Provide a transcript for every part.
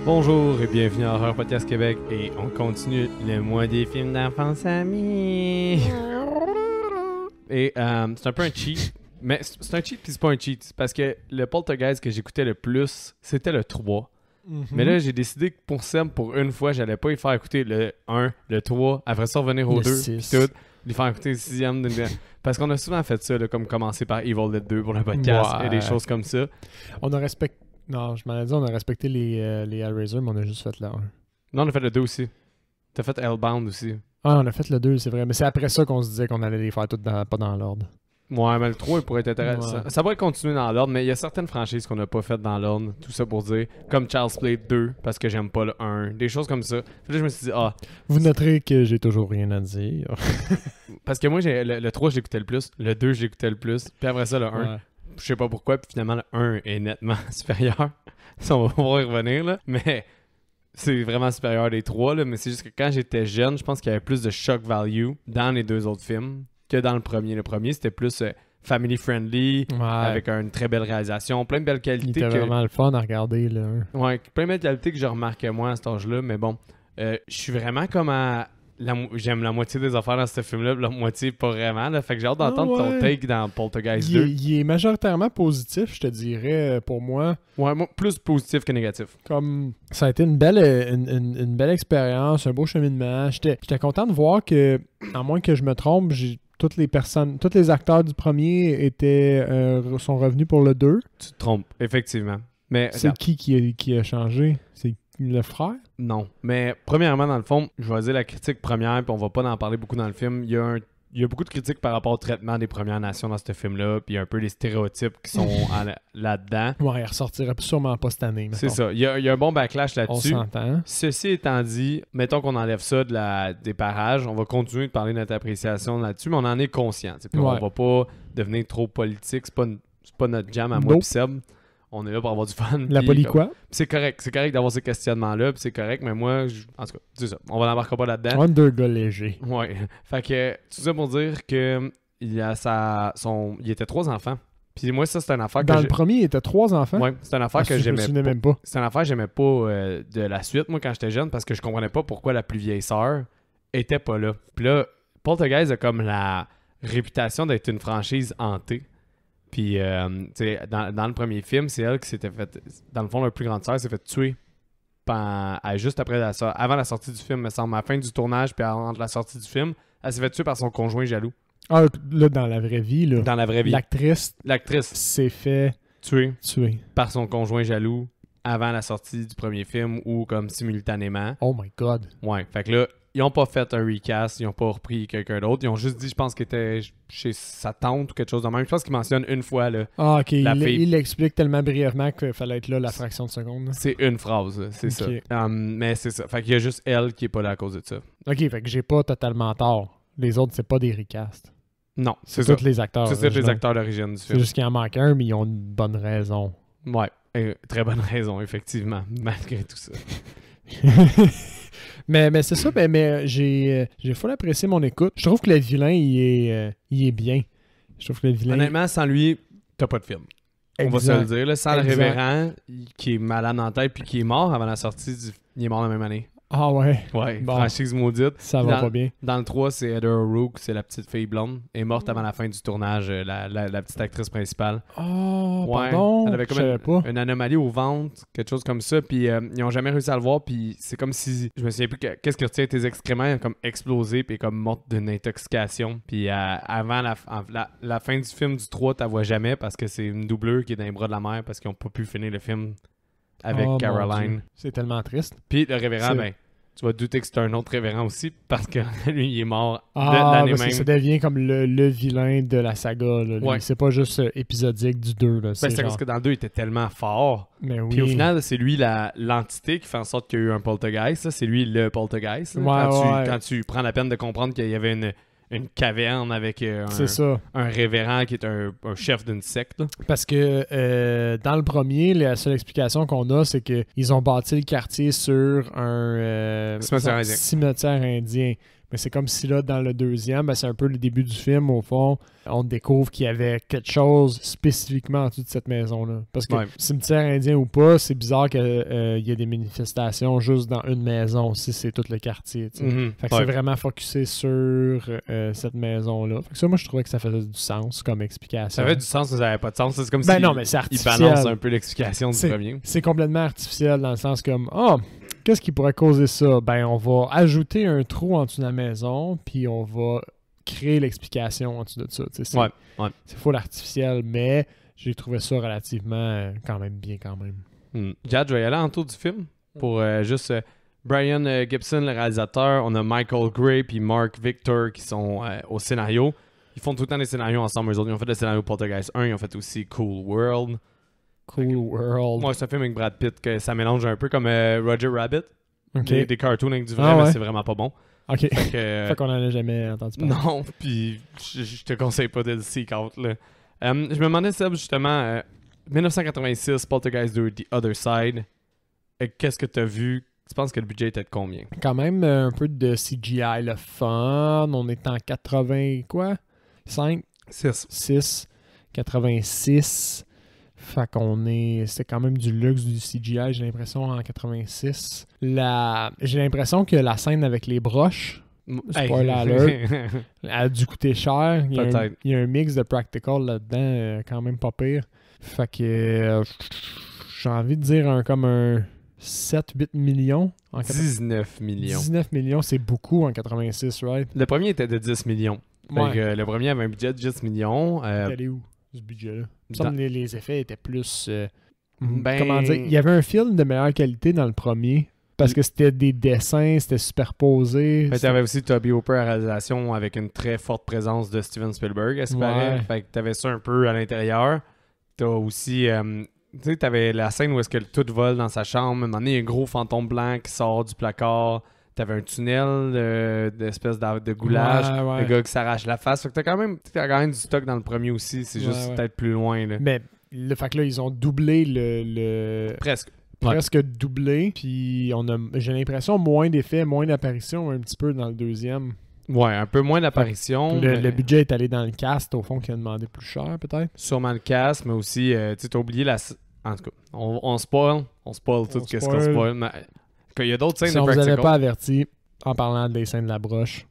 Bonjour et bienvenue à Horror Podcast Québec et on continue le mois des films d'enfance amis. Et c'est un peu un cheat, mais c'est un cheat puis c'est pas un cheat parce que le Poltergeist que j'écoutais le plus, c'était le 3. Mais là, j'ai décidé que pour Sam, pour une fois, j'allais pas y faire écouter le 1, le 3, après ça revenir au le 2, 6. puis tout, lui faire écouter le 6e. Parce qu'on a souvent fait ça, là, comme commencer par Evil Dead 2 pour le podcast et des choses comme ça. On a respecté... Non, je m'en ai dit, on a respecté les Hellraiser, mais on a juste fait le 1. Non, on a fait le 2 aussi. T'as fait Hellbound aussi. Ah, on a fait le 2, c'est vrai. Mais c'est après ça qu'on se disait qu'on allait les faire toutes pas dans l'ordre. Ouais, mais le 3, il pourrait être intéressant. Ouais. Ça pourrait continuer dans l'ordre, mais il y a certaines franchises qu'on n'a pas faites dans l'ordre. Tout ça pour dire, comme Child's Play 2, parce que j'aime pas le 1. Des choses comme ça. Puis là, je me suis dit, Vous noterez que j'ai toujours rien à dire. parce que moi, le 3, j'écoutais le plus. Le 2, j'écoutais le plus. Puis après ça, le 1. Ouais. Je sais pas pourquoi, puis finalement, le 1 est nettement supérieur. Ça, on va pouvoir y revenir, là. Mais c'est vraiment supérieur des 3, là. Mais c'est juste que quand j'étais jeune, je pense qu'il y avait plus de shock value dans les deux autres films que dans le premier. Le premier, c'était plus family friendly, avec une très belle réalisation, plein de belles qualités. Il était vraiment le fun à regarder, là. Ouais, plein de belles qualités que je remarquais moi à cet âge-là. Mais bon, je suis vraiment comme à... J'aime la moitié des affaires dans ce film-là, la moitié pas vraiment. Là. Fait que j'ai hâte d'entendre ton take dans Poltergeist 2. Il est majoritairement positif, je te dirais, pour moi. Ouais, moi, plus positif que négatif. Comme ça a été une belle expérience, un beau cheminement. J'étais content de voir que, à moins que je me trompe, tous les acteurs du premier sont revenus pour le 2. Tu te trompes, effectivement. Mais c'est qui a changé? C'est le frère? Non. Mais premièrement, dans le fond, je vais dire la critique première, puis on va pas en parler beaucoup dans le film. Il y a beaucoup de critiques par rapport au traitement des Premières Nations dans ce film-là, puis un peu les stéréotypes qui sont là-dedans. Ouais, il ressortira sûrement pas cette année. Mettons. C'est ça. Il y a un bon backlash là-dessus. On s'entend. Ceci étant dit, mettons qu'on enlève ça des parages, on va continuer de parler de notre appréciation là-dessus, mais on en est conscient. Puis on va pas devenir trop politique. C'est pas notre jam à moi et Seb. On est là pour avoir du fun. La poli quoi? C'est correct d'avoir ces questionnements-là, puis c'est correct, mais moi, en tout cas, c'est ça. On va n'embarquer pas là-dedans. On est deux gars légers. Ouais. Fait que, tout ça pour dire que il était 3 enfants. Puis moi, ça, c'est une affaire Dans le premier, il était 3 enfants? Ouais, c'est une affaire que j'aimais pas. Je me souvenais même pas. C'est une affaire que j'aimais pas de la suite, moi, quand j'étais jeune, parce que je comprenais pas pourquoi la plus vieille sœur était pas là. Puis là, Poltergeist a comme la réputation d'être une franchise hantée. Puis, dans le premier film, c'est elle qui s'était fait... Dans le fond, la plus grande sœur s'est fait tuer juste après avant la sortie du film, me semble, à la fin du tournage, puis avant la sortie du film, elle s'est fait tuer par son conjoint jaloux. Ah, là, dans la vraie vie, là. Dans la vraie vie. L'actrice s'est fait tuer par son conjoint jaloux avant la sortie du premier film ou comme simultanément. Oh my God. Ouais, fait que là, ils n'ont pas fait un recast, ils n'ont pas repris quelqu'un d'autre. Ils ont juste dit, je pense qu'il était chez sa tante ou quelque chose de même. Je pense qu'il mentionne une fois. Là, ok, il l'explique tellement brièvement qu'il fallait être là la fraction de seconde. Là. C'est une phrase, c'est ça. Mais c'est ça. Fait qu'il y a juste elle qui est pas là à cause de ça. Ok, fait que j'ai pas totalement tort. Les autres, c'est pas des recasts. Non, c'est tous les acteurs. C'est tous les acteurs d'origine du film. C'est juste qu'il en manque un, mais ils ont une bonne raison. Ouais, très bonne raison, effectivement, malgré tout ça. Mais c'est ça, mais j'ai full apprécié mon écoute. Je trouve que le vilain, il est bien. Je trouve que le vilain... Honnêtement, sans lui, t'as pas de film. On va se le dire. Là, sans le révérend, qui est malade en tête puis qui est mort avant la sortie il est mort la même année. Ah ouais? Ouais, bon. Franchise maudite. Ça va pas bien. Dans le 3, c'est Heather O'Rourke, c'est la petite fille blonde. Elle est morte avant la fin du tournage, la petite actrice principale. Oh, ouais, pardon, elle avait comme une anomalie au ventre, quelque chose comme ça, puis ils ont jamais réussi à le voir, puis c'est comme si, je me souviens plus qu'est-ce qui retient tes excréments, elle a comme explosé, puis comme morte d'une intoxication. Puis avant la fin du film du 3, t'la vois jamais, parce que c'est une doublure qui est dans les bras de la mère, parce qu'ils ont pas pu finir le film avec Caroline. C'est tellement triste. Puis le révérend, tu vas douter que c'est un autre révérend aussi parce que lui, il est mort l'année même. Ça devient comme le vilain de la saga. Là. Ouais. C'est pas juste épisodique du 2. Là. C'est parce que dans le 2, il était tellement fort. Mais oui. Puis au final, c'est lui l'entité qui fait en sorte qu'il y a eu un poltergeist. Ça, c'est lui le poltergeist. Quand tu prends la peine de comprendre qu'il y avait une caverne avec un révérend qui est un chef d'une secte. Parce que dans le premier, la seule explication qu'on a, c'est qu'ils ont bâti le quartier sur un cimetière indien. Mais c'est comme si là, dans le deuxième, ben, c'est un peu le début du film, au fond, on découvre qu'il y avait quelque chose spécifiquement en dessous de cette maison-là. Parce que cimetière indien ou pas, c'est bizarre qu'il y ait des manifestations juste dans une maison, si c'est tout le quartier. Fait que c'est vraiment focusé sur cette maison-là. Fait que ça, moi, je trouvais que ça faisait du sens comme explication. Ça avait du sens, mais ça n'avait pas de sens. C'est comme non, mais c'est artificiel. Il balance un peu l'explication du premier. C'est complètement artificiel dans le sens comme, qu'est-ce qui pourrait causer ça? Ben, on va ajouter un trou en dessous de la maison, puis on va créer l'explication en dessous de ça. C'est full artificiel, mais j'ai trouvé ça relativement quand même bien quand même. Jad, je vais y aller en tour du film pour juste Brian Gibson, le réalisateur. On a Michael Gray puis Mark Victor qui sont au scénario. Ils font tout le temps des scénarios ensemble. Eux autres, ils ont fait le scénario Poltergeist 1, ils ont fait aussi Cool World. Cool World. Ouais, c'est un film avec Brad Pitt que ça mélange un peu comme Roger Rabbit. Okay. Des cartoons avec du vrai, mais c'est vraiment pas bon. Ok. Fait qu'on en a jamais entendu parler. Non, puis je te conseille pas de le seek out, là. Je me demandais, Seb, justement, 1986, Poltergeist 2, The Other Side. Qu'est-ce que t'as vu? Tu penses que le budget était de combien? Quand même un peu de CGI, le fun. On est en 80, quoi? 5? 6. 86. Fait qu'on est... C'est quand même du luxe du CGI, j'ai l'impression, en 86. J'ai l'impression que la scène avec les broches, spoiler alert, a dû coûter cher. Il y a un mix de practical là-dedans, quand même pas pire. Fait que j'ai envie de dire comme un 7-8 millions. 19 millions. 19 millions, c'est beaucoup en 86, right? Le premier était de 10 millions. Ouais. Le premier avait un budget de 10 millions. Il est où, ce budget-là? Il me semble que les effets étaient plus... comment dire? Il y avait un film de meilleure qualité dans le premier. Parce que c'était des dessins, c'était superposé. Tu avais aussi Toby Hooper à réalisation avec une très forte présence de Steven Spielberg, à ce paraît. Fait que t'avais ça un peu à l'intérieur. T'as aussi... tu sais, t'avais la scène où est-ce que tout vole dans sa chambre. À un moment donné, il y a un gros fantôme blanc qui sort du placard. T'avais un tunnel d'espèce de goulage. Le gars qui s'arrache la face. Fait que t'as quand même du stock dans le premier aussi. C'est juste peut-être plus loin. Là. Mais le fait que là, ils ont doublé le... Presque doublé. Puis j'ai l'impression moins d'effets, moins d'apparitions un petit peu dans le deuxième. Ouais, un peu moins d'apparitions. Le budget est allé dans le cast, au fond, qui a demandé plus cher, peut-être. Sûrement le cast, mais aussi, tu t'as oublié la... En tout cas, on spoil. On spoil tout ce qu'on spoil. Mais... Il y a d'autres scènes si de practical. Si on vous avait pas averti en parlant des scènes de la broche,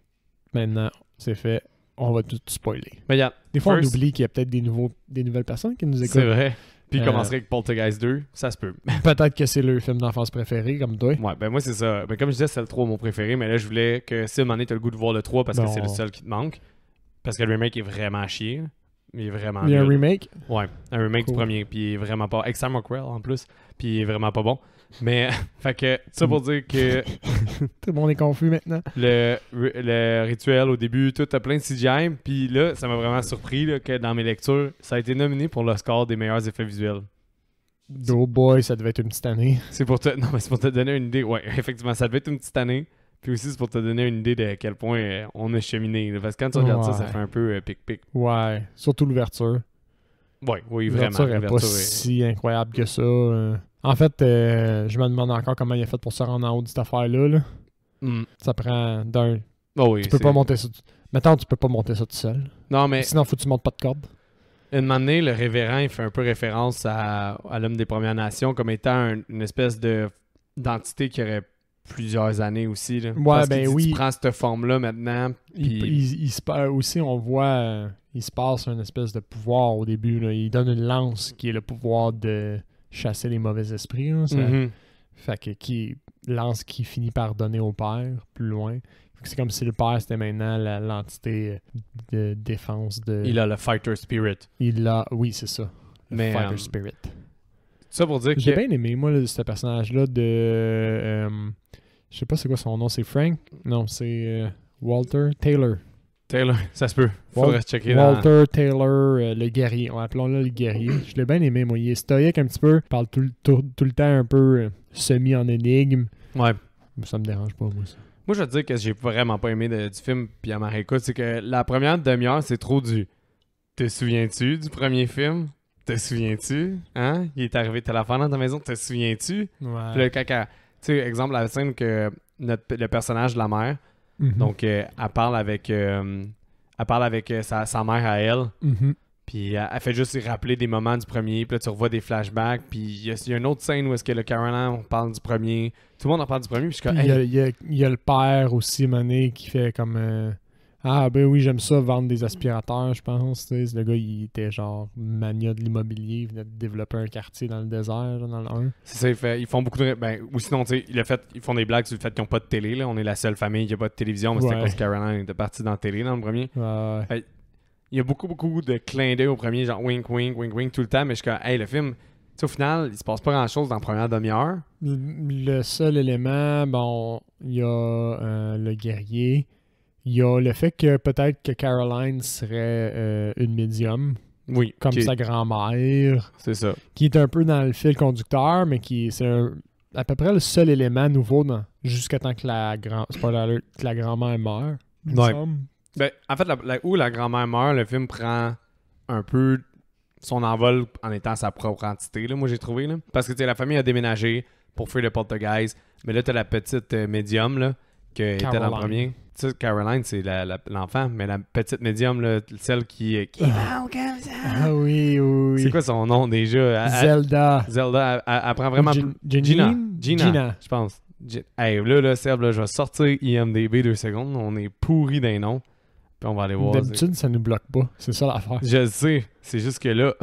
maintenant, c'est fait. On va tout spoiler. Mais des fois, on oublie qu'il y a peut-être des nouvelles personnes qui nous écoutent. C'est vrai. Puis il commencerait avec Poltergeist 2, ça se peut. Peut-être que c'est le film d'enfance préféré, comme toi. Ouais, ben moi c'est ça. Ben comme je disais, c'est le 3 mon préféré, mais là je voulais que si à un moment donné t'as le goût de voir le 3 parce que c'est le seul qui te manque. Parce que le remake est vraiment chier. Il est vraiment Il y a un remake? Ouais, un remake du premier, puis il est vraiment pas... Avec Sam Rockwell en plus, puis il est vraiment pas bon. Mais, fait que, ça pour dire que... Tout le monde est confus maintenant. Le rituel au début, tout a plein de CGI, puis là, ça m'a vraiment surpris là, que dans mes lectures, ça a été nominé pour le score des meilleurs effets visuels. Oh boy, ça devait être une petite année. C'est pour te donner une idée. Ouais, effectivement, ça devait être une petite année. Puis aussi, c'est pour te donner une idée de à quel point on a cheminé. Là. Parce que quand tu regardes ça fait un peu pic-pic. Ouais, surtout l'ouverture. Ouais, oui, vraiment. L'ouverture n'est pas si incroyable que ça. En fait, je me demande encore comment il a fait pour se rendre en haut de cette affaire-là. Là. Ça prend d'un... Oh oui, tu peux pas monter ça... Maintenant, tu peux pas monter ça tout seul. Non, mais... Sinon, faut que tu montes pas de corde. Une année, le révérend, il fait un peu référence à l'homme des Premières Nations comme étant une espèce d'entité qui aurait plusieurs années aussi. Là. Ouais, parce ben qu'il dit, oui. tu prends cette forme-là maintenant. Puis... aussi, on voit, il se passe une espèce de pouvoir au début. Là. Il donne une lance qui est le pouvoir de chasser les mauvais esprits. Là, fait que lance qui finit par donner au père plus loin. C'est comme si le père, c'était maintenant l'entité de défense de... Il a le Fighter Spirit. Oui, c'est ça. Le Fighter Spirit. Ça pour dire que... J'ai bien aimé, moi, ce personnage-là de... je sais pas c'est quoi son nom, c'est Frank? Non, c'est Walter Taylor. Taylor, ça se peut. Faudrait checker Walter Taylor, le guerrier. Appelons-le le guerrier. Je l'ai bien aimé, moi. Il est stoïque un petit peu. Il parle tout le temps un peu semi en énigme. Ouais. Ça me dérange pas, moi, ça. Moi, je veux te dire que j'ai vraiment pas aimé du film, puis à ma réécoute, c'est que la première demi-heure, c'est trop du... Te souviens-tu du premier film? Te souviens-tu? Hein? Il est arrivé telle affaire dans ta maison, te souviens-tu? Ouais. Puis le caca. Tu sais, exemple, la scène que le personnage de la mère, Donc, elle parle avec, sa mère à elle. Puis elle fait juste rappeler des moments du premier. Puis là, tu revois des flashbacks. Puis il y a une autre scène où est-ce que le Caroline, on parle du premier. Tout le monde en parle du premier. Puis je suis comme, il y a le père aussi, Mané, qui fait comme... Ah, ben oui, j'aime ça, vendre des aspirateurs, je pense. T'sais. Le gars, il était genre mania de l'immobilier. Il venait de développer un quartier dans le désert, là, dans le 1. C'est ça, ils font beaucoup de... ou sinon, tu sais, ils font des blagues sur le fait qu'ils n'ont pas de télé. Là. On est la seule famille qui n'a pas de télévision. Mais c'était à cause que Caroline était partie dans la télé dans le premier. Il y a beaucoup de clins d'œil au premier, genre wink, wink, wink, wink tout le temps. Mais je suis comme, hey, le film... au final, il se passe pas grand-chose dans la première demi-heure. Le seul élément, bon, il y a le guerrier. Il y a le fait que peut-être que Caroline serait une médium. Oui. Comme sa grand-mère. C'est ça. Qui est un peu dans le fil conducteur, mais c'est à peu près le seul élément nouveau jusqu'à temps que la grand-mère meurt. Ouais. En fait, où la grand-mère meurt, le film prend un peu son envol en étant sa propre entité, là, moi j'ai trouvé. Là. Parce que la famille a déménagé pour fuir le poltergeist. Mais là, t'as la petite médium là, qui était dans le premier. Tu sais, Caroline, c'est l'enfant, mais la petite médium, là, celle qui parle comme ça. Ah oui. C'est quoi son nom déjà? Zelda. Zelda, elle prend vraiment... Gina, je pense. Hey, là, Seb, là, je vais sortir IMDb 2 secondes. On est pourri d'un nom. Puis on va aller voir. D'habitude, ça nous bloque pas. C'est ça l'affaire. Je le sais. C'est juste que là,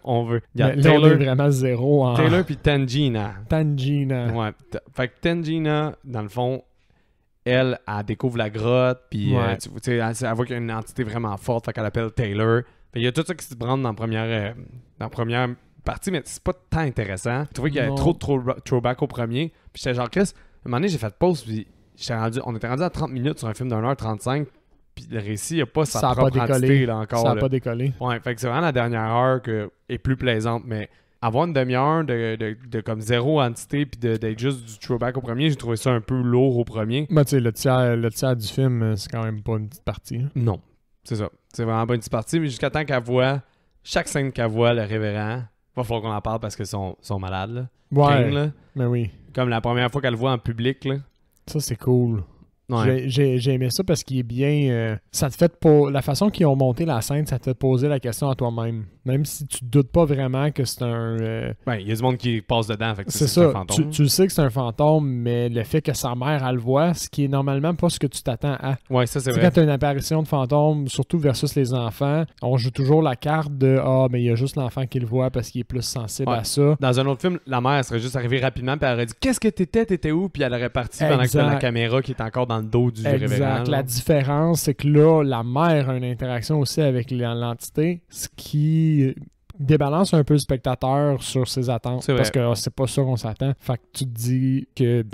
on veut. Il y a Taylor, on est vraiment zéro en... Taylor puis Tangina. Ouais. Fait que Tangina, dans le fond, elle découvre la grotte. Puis tu sais, elle voit qu'il y a une entité vraiment forte. Fait qu'elle appelle Taylor. Fait il y a tout ça qui se branle dans la première partie, mais c'est pas tant intéressant. Je trouvais qu'il y avait trop de throwback au premier. Puis j'étais genre, Chris, un moment donné, j'ai fait pause. Puis on était rendu à 30 minutes sur un film d'1h35. Puis le récit n'a pas sa propre entité là, encore. Ça n'a pas décollé. Ouais, fait que c'est vraiment la dernière heure qui est plus plaisante. Mais avoir une demi-heure de comme zéro entité puis d'être juste du throwback au premier, j'ai trouvé ça un peu lourd au premier. Tu sais, le tiers du film, c'est quand même pas une petite partie. Hein. Non, c'est ça. C'est vraiment pas une petite partie. Mais jusqu'à temps qu'elle voit, chaque scène qu'elle voit, le révérend, va falloir qu'on en parle parce qu'ils sont malades. Là. Ouais, King, là. Mais oui. Comme la première fois qu'elle le voit en public. Là. Ça, c'est cool. Ouais. J'ai aimé ça parce qu'il est bien... ça te fait pour la façon qu'ils ont monté la scène, ça te fait poser la question à toi-même. Même si tu doutes pas vraiment que c'est un... il y a du monde qui passe dedans. Fait que c'est ça. Un fantôme. Tu sais que c'est un fantôme, mais le fait que sa mère, elle le voit, ce qui est normalement pas ce que tu t'attends à. Ouais, ça c'est vrai. Quand tu as une apparition de fantôme, surtout versus les enfants, on joue toujours la carte de « Ah, mais il y a juste l'enfant qui le voit parce qu'il est plus sensible à ça. » Dans un autre film, la mère elle serait juste arrivée rapidement puis elle aurait dit « Qu'est-ce que t'étais où? » Puis elle aurait parti pendant que la caméra qui est encore dans le dos du révérend. Exact. La différence, c'est que là, la mère a une interaction aussi avec l'entité, ce qui débalance un peu le spectateur sur ses attentes. Parce que c'est pas ça qu'on s'attend. Fait que tu te dis que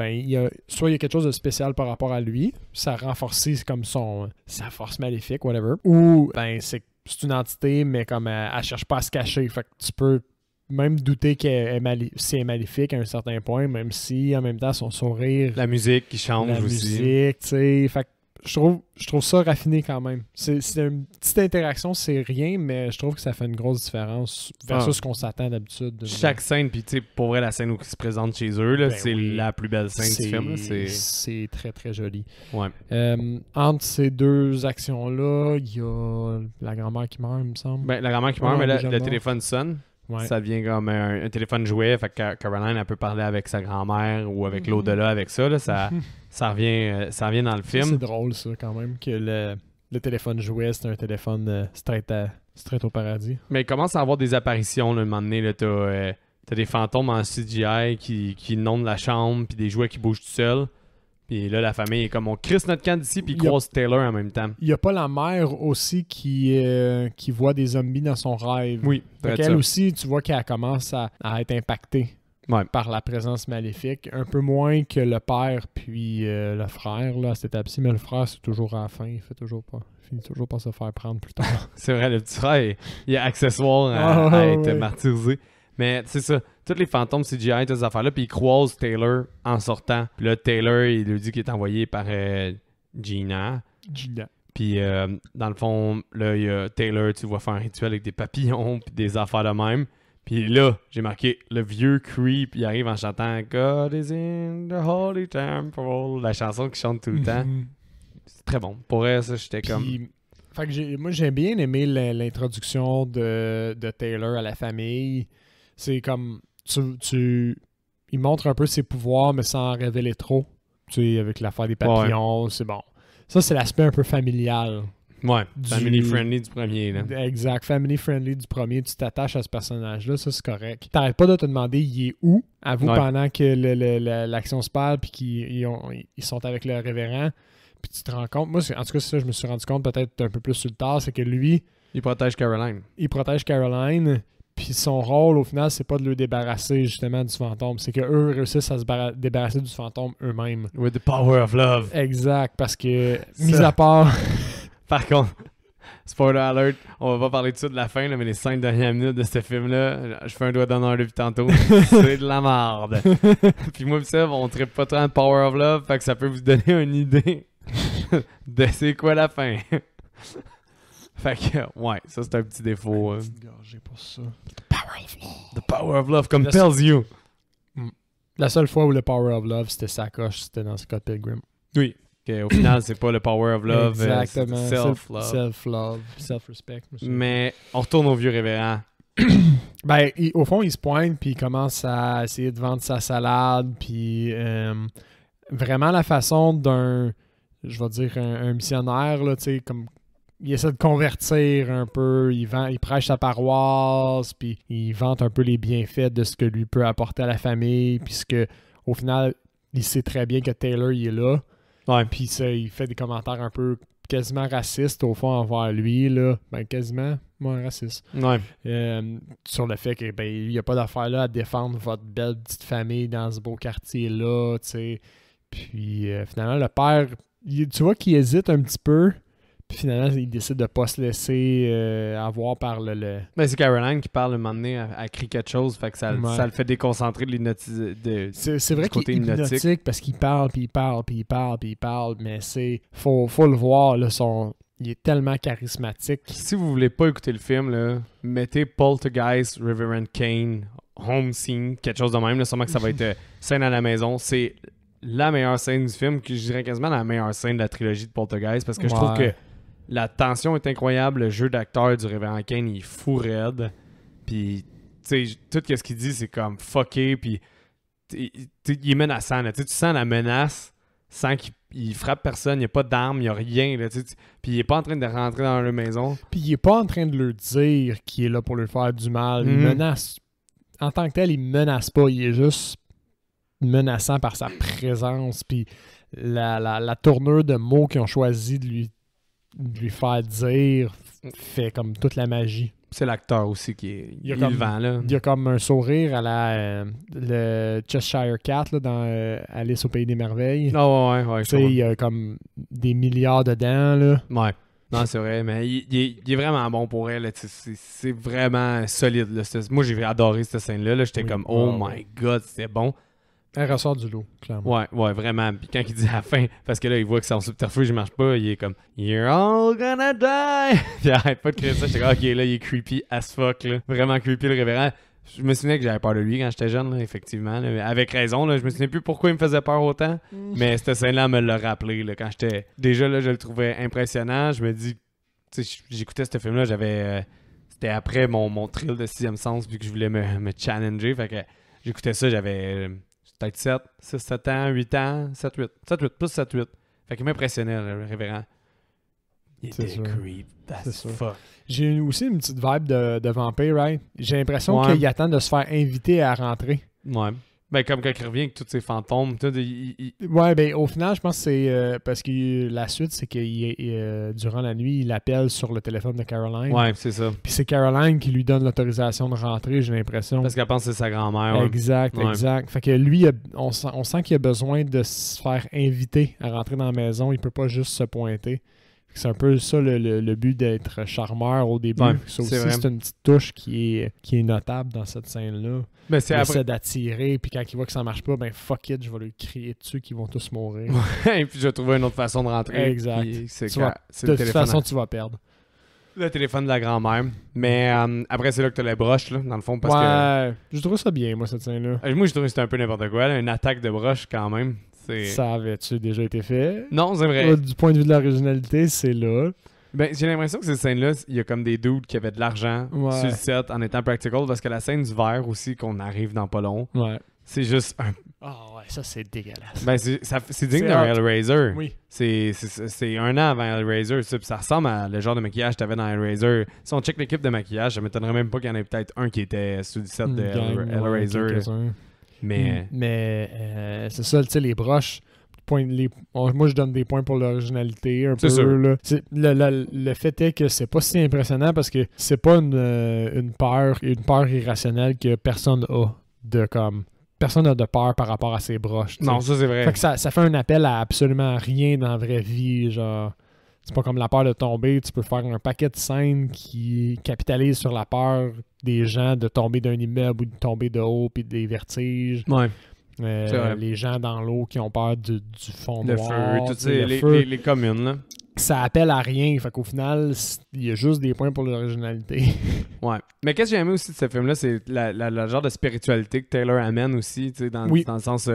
soit il y a quelque chose de spécial par rapport à lui, ça renforce comme sa force maléfique, whatever. Ou c'est une entité, mais comme elle cherche pas à se cacher. Fait que tu peux même douter qu'elle est maléfique à un certain point, même si en même temps son sourire. La musique qui change aussi. La musique, tu sais. Fait que je trouve ça raffiné quand même. C'est une petite interaction, c'est rien, mais je trouve que ça fait une grosse différence versus ce qu'on s'attend d'habitude. Chaque scène, puis tu sais, pour vrai, la scène où ils se présentent chez eux, là, c'est la plus belle scène du film. C'est très, très joli. Ouais. Entre ces deux actions-là, il y a la grand-mère qui meurt, il me semble. La grand-mère qui meurt, mais le téléphone sonne. Ouais. Ça devient comme un téléphone jouet. Fait que Caroline, elle peut parler avec sa grand-mère ou avec l'au-delà avec ça. Là, ça revient dans le film. C'est drôle, ça, quand même, que le téléphone jouet, c'est un téléphone straight au paradis. Mais il commence à avoir des apparitions. Là, un moment donné, t'as des fantômes en CGI qui inondent la chambre, puis des jouets qui bougent tout seuls. Puis là, la famille est comme, on crisse notre camp d'ici, puis ils croisent Taylor en même temps. Il n'y a pas la mère aussi qui voit des zombies dans son rêve. Oui. Elle aussi, tu vois qu'elle commence à être impactée par la présence maléfique. Un peu moins que le père puis le frère, là, à cette étape-ci. Mais le frère, c'est toujours à la fin. Il finit toujours par se faire prendre plus tard. C'est vrai, le petit frère, il est accessoire à être martyrisé. Mais c'est ça, tous les fantômes CGI, toutes ces affaires-là, puis ils croisent Taylor en sortant. Puis là, Taylor, il lui dit qu'il est envoyé par Gina. Puis dans le fond, là, il y a Taylor, tu vois faire un rituel avec des papillons, puis des affaires de même. Puis là, j'ai marqué, le vieux creep, il arrive en chantant « God is in the holy temple », la chanson qu'il chante tout le temps. c'est très bon. Pour elle, ça, j'étais comme... Puis, fait que moi, j'ai bien aimé l'introduction de Taylor à la famille. C'est comme... Il montre un peu ses pouvoirs, mais sans révéler trop. Tu sais, avec l'affaire des papillons, c'est bon. Ça, c'est l'aspect un peu familial. Ouais, family-friendly du premier, là. Exact, family-friendly du premier. Tu t'attaches à ce personnage-là, ça, c'est correct. T'arrêtes pas de te demander il est où, à vous, pendant que l'action se parle, puis qu'ils sont avec le révérend. Puis tu te rends compte, moi, en tout cas, c'est ça, je me suis rendu compte peut-être un peu plus sur le tard, c'est que lui... Il protège Caroline. Il protège Caroline, puis son rôle, au final, c'est pas de le débarrasser, justement, du fantôme. C'est qu'eux réussissent à se débarrasser du fantôme eux-mêmes. With the power of love. Exact, parce que, mis à part... Par contre, spoiler alert, on va pas parler de ça de la fin, là, mais les 5 dernières minutes de ce film-là, je fais un doigt d'honneur depuis tantôt, c'est de la merde. Puis moi pis ça, on trippe pas tant de power of love, fait que ça peut vous donner une idée de c'est quoi la fin. Fait que, ouais, ça c'est un petit défaut. J'ai pas ça. The power of love compels you. La seule fois où le power of love c'était sacoche, c'était dans Scott Pilgrim. Oui. Au final, c'est pas le power of love, exactement. C'est self-love. Self-love, self-respect. Mais on retourne au vieux révérend. Ben, au fond, il se pointe, puis il commence à essayer de vendre sa salade, puis vraiment la façon d'un, je vais dire, un missionnaire, là, tu sais, comme il essaie de convertir un peu, il prêche sa paroisse, puis il vante un peu les bienfaits de ce que lui peut apporter à la famille, puisque au final, il sait très bien que Taylor, il est là. Ouais. Puis il fait des commentaires un peu quasiment racistes au fond envers lui, là. Ben quasiment, moins raciste. Ouais. Sur le fait que il n'y a pas d'affaire là à défendre votre belle petite famille dans ce beau quartier-là, tu sais. Puis finalement, le père, tu vois qu'il hésite un petit peu. Puis finalement, il décide de pas se laisser avoir par le... Ben, c'est Caroline qui parle un moment donné, elle crie quelque chose, fait que ça le fait déconcentrer de l'hypnotisme. C'est vrai qu'il est hypnotique parce qu'il parle, puis il parle, puis il parle, puis il parle, mais c'est... Faut le voir, là, il est tellement charismatique. Si vous voulez pas écouter le film, là, mettez Poltergeist, Reverend Kane, Home Scene, quelque chose de même, là, sûrement que ça va être scène à la maison. C'est la meilleure scène du film, que je dirais quasiment la meilleure scène de la trilogie de Poltergeist, parce que je trouve que la tension est incroyable, le jeu d'acteur du Révérend Kane, il est fou raide. Puis, tu sais, tout ce qu'il dit, c'est comme fucké, puis il est menaçant. Là. Tu sens la menace sans qu'il frappe personne, il n'y a pas d'armes, il n'y a rien. Là, puis il est pas en train de rentrer dans leur maison. Puis il est pas en train de leur dire qu'il est là pour leur faire du mal. Il menace. En tant que tel, il menace pas, il est juste menaçant par sa présence. Puis la tournure de mots qu'ils ont choisi de lui faire dire fait comme toute la magie. C'est l'acteur aussi qui est il vend, là. Il y a comme un sourire à le Cheshire Cat là, dans Alice au Pays des Merveilles. Oh, ouais. Tu sais, il y a comme des milliards dedans, là. Ouais. Non, c'est vrai, mais il est vraiment bon pour elle. C'est vraiment solide. Là. Moi, j'ai adoré cette scène-là. Là. J'étais comme, oh my God, c'était bon. Elle ressort du lot, clairement. Ouais, vraiment. Puis quand il dit à la fin, parce que là, il voit que son subterfuge ne marche pas, il est comme You're all gonna die! Puis il arrête pas de crier ça. J'étais comme, ok, là, il est creepy as fuck, là. Vraiment creepy, le révérend. Je me souvenais que j'avais peur de lui quand j'étais jeune, là, effectivement. Là. Avec raison, là. Je me souvenais plus pourquoi il me faisait peur autant. Mais cette scène-là me l'a rappelé, là. Quand j'étais. Déjà, là, je le trouvais impressionnant. Je me dis, tu sais, j'écoutais ce film-là, j'avais. C'était après mon thrill de 6e sens, vu que je voulais me challenger. Fait que j'écoutais ça, j'avais. Peut-être 7, 6, 7 ans, 8 ans, 7, 8. 7, 8, plus 7, 8. Fait qu'il m'impressionnait, le révérend. Il était creep. That's fuck. J'ai aussi une petite vibe de vampire, right? J'ai l'impression qu'il attend de se faire inviter à rentrer. Ouais. Ben, comme quand il revient avec tous ses fantômes. Ouais, ben, au final, je pense que c'est parce que la suite, c'est que durant la nuit, il appelle sur le téléphone de Caroline. Ouais, c'est ça. Puis c'est Caroline qui lui donne l'autorisation de rentrer, j'ai l'impression. Parce qu'elle pense que c'est sa grand-mère. Ouais. Exact. Fait que lui, on sent qu'il a besoin de se faire inviter à rentrer dans la maison. Il peut pas juste se pointer. C'est un peu ça le but d'être charmeur au début. Ouais, ça aussi, c'est une petite touche qui est notable dans cette scène-là. Ben, c'est il essaie d'attirer, puis quand il voit que ça marche pas, ben fuck it, je vais lui crier dessus qu'ils vont tous mourir. Et puis je vais trouver une autre façon de rentrer. Exact. De toute façon, tu vas perdre. Le téléphone de la grand-mère. Mais après, c'est là que tu as la broche, là, dans le fond. Parce que je trouve ça bien, moi, cette scène-là. Moi, je trouve que c'était un peu n'importe quoi. Là, une attaque de broche, quand même. Ça avait-tu déjà été fait? Non, c'est vrai. Du point de vue de l'originalité, c'est là. Ben, j'ai l'impression que ces scènes-là, il y a comme des dudes qui avaient de l'argent sur le set en étant practical, parce que la scène du verre aussi, qu'on arrive dans pas long, c'est juste un... Ah ouais, ça c'est dégueulasse. Ben, c'est digne d'un Hellraiser. Oui. C'est un an avant Hellraiser, ça, puis ça ressemble à le genre de maquillage que t'avais dans Hellraiser. Si on check l'équipe de maquillage, ça m'étonnerait même pas qu'il y en ait peut-être un qui était sur le set de Hellraiser. Mais c'est ça, tu sais, les broches... moi, je donne des points pour l'originalité un peu. Sûr. Là. Le fait est que c'est pas si impressionnant parce que c'est pas une peur irrationnelle que personne a de comme... Personne n'a de peur par rapport à ses broches. T'sais. Non, ça c'est vrai. Fait que ça fait un appel à absolument rien dans la vraie vie. Genre, c'est pas comme la peur de tomber. Tu peux faire un paquet de scènes qui capitalisent sur la peur des gens de tomber d'un immeuble ou de tomber de haut puis des vertiges. Ouais. Les gens dans l'eau qui ont peur du fond le noir. Feu, les communes, là. Ça appelle à rien. Fait qu'au final, il y a juste des points pour l'originalité. Ouais. Mais qu'est-ce que j'ai aimé aussi de ce film-là, c'est la genre de spiritualité que Taylor amène aussi, tu sais, dans le sens...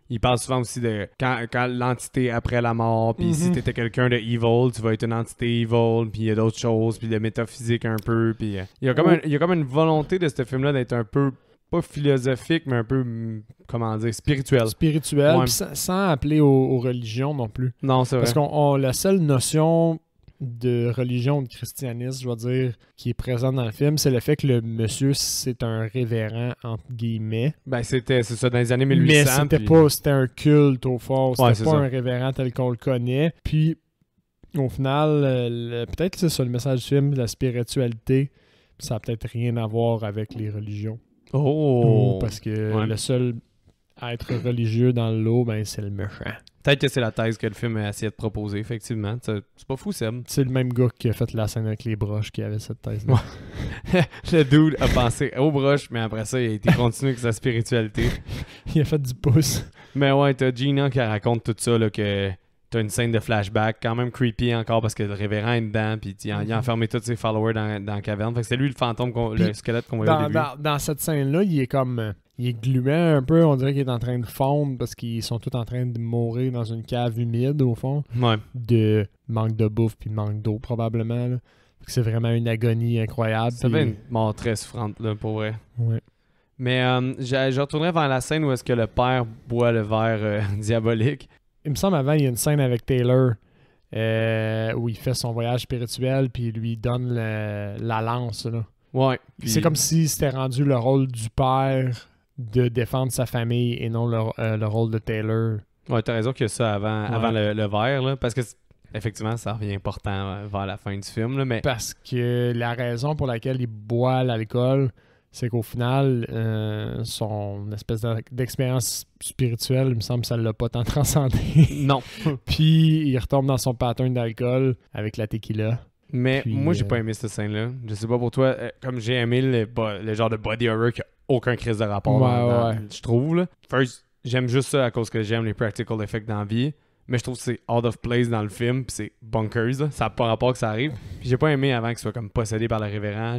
il parle souvent aussi de quand l'entité après la mort, puis si t'étais quelqu'un de evil, tu vas être une entité evil, puis il y a d'autres choses, puis de métaphysique un peu, puis il y a comme une volonté de ce film-là d'être un peu... pas philosophique, mais un peu, comment dire, spirituel. Spirituel, ouais. Sans appeler aux religions non plus. Non, c'est vrai. Parce qu'on la seule notion de religion, de christianisme, je vais dire, qui est présente dans le film, c'est le fait que le monsieur, c'est un révérend, entre guillemets. Ben, c'est ça, dans les années 1800. Mais c'était un culte au fond. C'était pas ça. un révérend tel qu'on le connaît. Puis, au final, peut-être que c'est ça le message du film, la spiritualité, ça a peut-être rien à voir avec les religions. Oh! Parce que le seul à être religieux dans l'eau, ben c'est le méchant. Peut-être que c'est la thèse que le film a essayé de proposer, effectivement. C'est pas fou, Seb. C'est le même gars qui a fait la scène avec les broches qui avait cette thèse-là. Ouais. Le dude a pensé aux broches, mais après ça, il a été continué avec sa spiritualité. Il a fait du pouce. Mais ouais, t'as Gina qui raconte tout ça, là, que t'as une scène de flashback, quand même creepy encore, parce que le révérend est dedans, puis il a enfermé tous ses followers dans la caverne. Fait que c'est lui le fantôme, le squelette qu'on voyait au début. Dans cette scène-là, il est comme... Il est gluant un peu, on dirait qu'il est en train de fondre parce qu'ils sont tous en train de mourir dans une cave humide, au fond. Ouais. De manque de bouffe puis manque d'eau, probablement. Là. C'est vraiment une agonie incroyable. Ça fait une mort très souffrante, là, pour vrai. Ouais. Mais je retournerai vers la scène où est-ce que le père boit le verre diabolique. Il me semble avant, il y a une scène avec Taylor où il fait son voyage spirituel puis il lui donne la lance. Là. Ouais. Puis... C'est comme si c'était rendu le rôle du père de défendre sa famille et non le rôle de Taylor. Ouais, t'as raison qu'il y a ça avant le verre, là, parce que effectivement, ça revient important vers la fin du film. Là, mais... Parce que la raison pour laquelle il boit l'alcool, c'est qu'au final, son espèce d'expérience spirituelle, il me semble que ça ne l'a pas tant transcendé. Non. Puis il retombe dans son pattern d'alcool avec la tequila. Mais puis, moi, j'ai pas aimé cette scène-là. Je sais pas pour toi, comme j'ai aimé le genre de body horror qui a aucun crise de rapport, je trouve. Là. First, j'aime juste ça à cause que j'aime les practical effects dans la vie. Mais je trouve que c'est out of place dans le film, pis c'est bonkers. Là. Ça n'a pas rapport que ça arrive. Puis j'ai pas aimé avant qu'il soit comme possédé par le révérend.